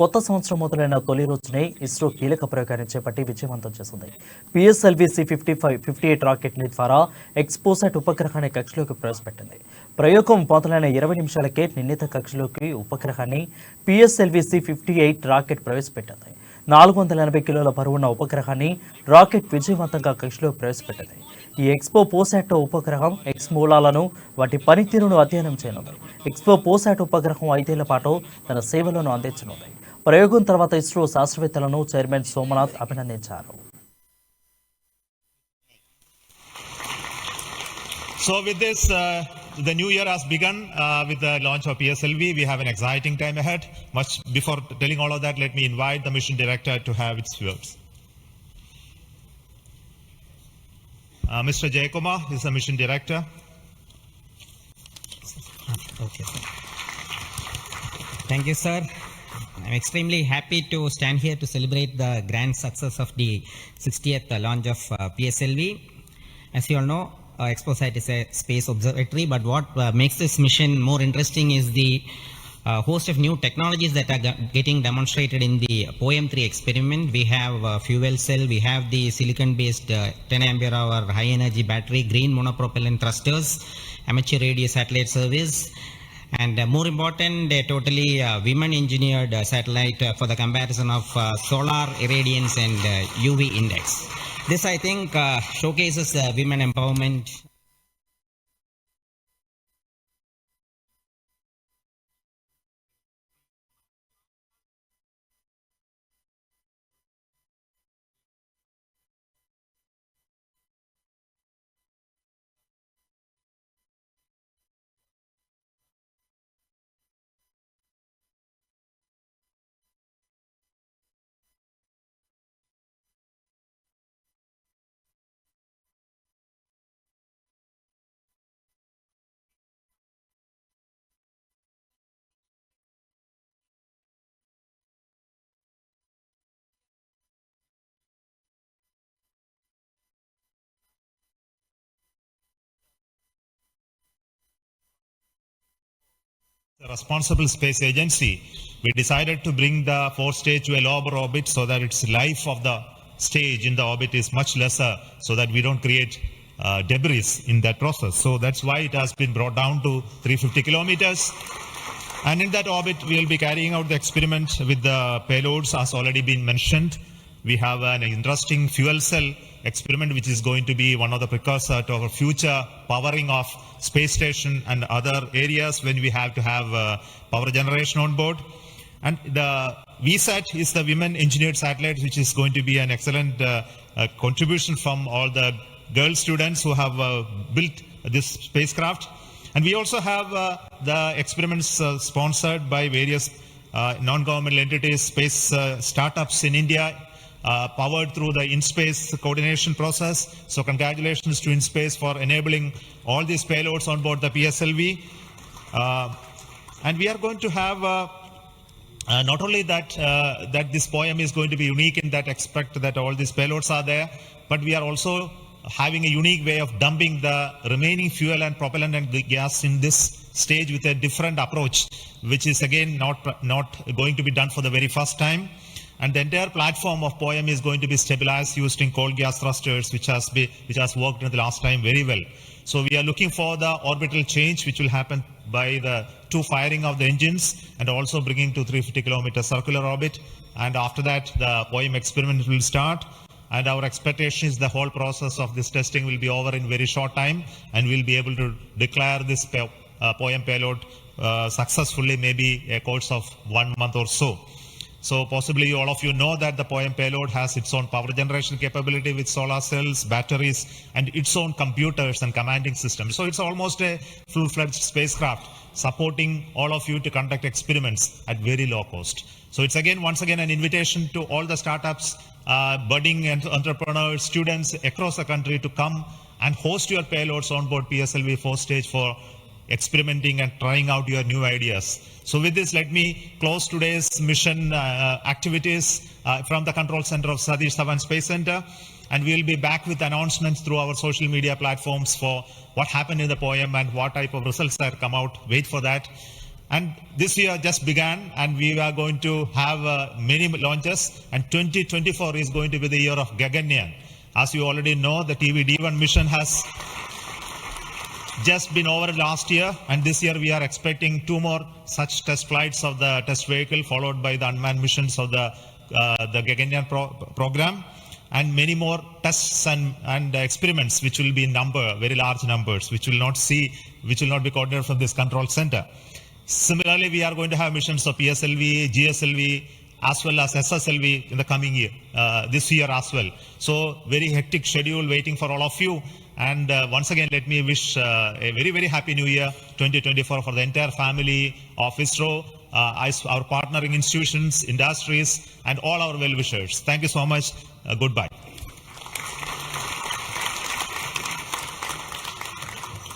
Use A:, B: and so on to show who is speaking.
A: కొత్త సంవత్సరం మొదలైన తొలి రోజునే ఇస్రో కీలక ప్రయోగాన్ని చేపట్టి విజయవంతం చేసింది. PSLV-C58 రాకెట్ ద్వారా XPoSat ఉపగ్రహాన్ని కక్షలోకి ప్రవేశపెట్టింది. ప్రయోగం మొదలైన 20 నిమిషాలకే నిర్ణీత కక్షలోకి ఉపగ్రహాన్ని PSLV-C58 రాకెట్ ప్రవేశపెట్టింది. 480 కిలోల బరువున్న ఉపగ్రహాన్ని రాకెట్ విజయవంతంగా కక్షలోకి ప్రవేశపెట్టింది. ఈ XPoSat ఉపగ్రహం X మూలాలను వాటి పనితీరును అధ్యయనం చేయనుంది. XPoSat ఉపగ్రహం 5 ఏళ్ల పాటు తన సేవలను అందించనుంది. ప్రయోగం తర్వాత ఇస్రో శాస్త్రవేత్తలను చైర్మన్ సోమనాథ్ అభినందించారు.
B: So with this, the new year has begun with the launch of PSLV. We have an exciting time ahead. Much before telling all of that, let me invite the mission director to have its words. Mr. Jayakumar is the mission director.
C: Okay, sir. Thank you, sir. I'm extremely happy to stand here to celebrate the grand success of the 60th launch of PSLV. As you all know, XPoSat is a space observatory, but what makes this mission more interesting is the host of new technologies that are getting demonstrated in the POEM-3 experiment. We have fuel cell, we have the silicon-based 10 ampere hour high energy battery, green monopropellant thrusters, amateur radio satellite service, and more important, a totally women engineered satellite for the comparison of solar irradiance and UV index. This, I think, showcases women empowerment.
B: The responsible space agency, we decided to bring the fourth stage to a lower orbit so that its life of the stage in the orbit is much lesser, so that we don't create debris in that process. So that's why it has been brought down to 350 kilometers. And in that orbit, we will be carrying out the experiment with the payloads, as already been mentioned. We have an interesting fuel cell experiment, which is going to be one of the precursor to our future powering of space station and other areas when we have to have power generation on board. And the VSAT is the women engineered satellite, which is going to be an excellent contribution from all the girl students who have built this spacecraft. And we also have the experiments sponsored by various non-governmental entities, space startups in India, powered through the in-space coordination process. So congratulations to in-space for enabling all these payloads on board the PSLV. And we are going to have not only that that this poem is going to be unique in that aspect that all these payloads are there, but we are also having a unique way of dumping the remaining fuel and propellant and gas in this stage with a different approach, which is again not going to be done for the very first time. And the entire platform of POEM is going to be stabilized using cold gas thrusters, which has worked in the last time very well. So we are looking for the orbital change, which will happen by the two firing of the engines and also bringing to 350 kilometer circular orbit. And after that, the POEM experiment will start. And our expectation is the whole process of this testing will be over in very short time, and we'll be able to declare this POEM payload successfully, maybe a course of 1 month or so. So possibly all of you know that the POEM payload has its own power generation capability with solar cells, batteries, and its own computers and commanding systems. So it's almost a full-fledged spacecraft supporting all of you to conduct experiments at very low cost. So it's once again an invitation to all the startups, budding entrepreneurs, students across the country to come and host your payloads on board PSLV 4th stage for experimenting and trying out your new ideas. So with this, let me close today's mission activities from the control center of Satish Dhawan Space Center. And we'll be back with announcements through our social media platforms for what happened in the POEM and what type of results that come out. Wait for that. And this year just began, and we are going to have many launches. And 2024 is going to be the year of Gaganyaan. As you already know, the TVD1 mission has just been over last year, and this year we are expecting 2 more such test flights of the test vehicle, followed by the unmanned missions of the Gaganyaan program, and many more tests and experiments, which will be in number, very large numbers, which will not be coordinated from this control center. Similarly, we are going to have missions of PSLV, GSLV, as well as SSLV in the coming year, this year as well. So very hectic schedule waiting for all of you. And once again, let me wish a very, very happy new year 2024 for the entire family of ISRO, our partnering institutions, industries, and all our well-wishers. Thank you so much. Goodbye.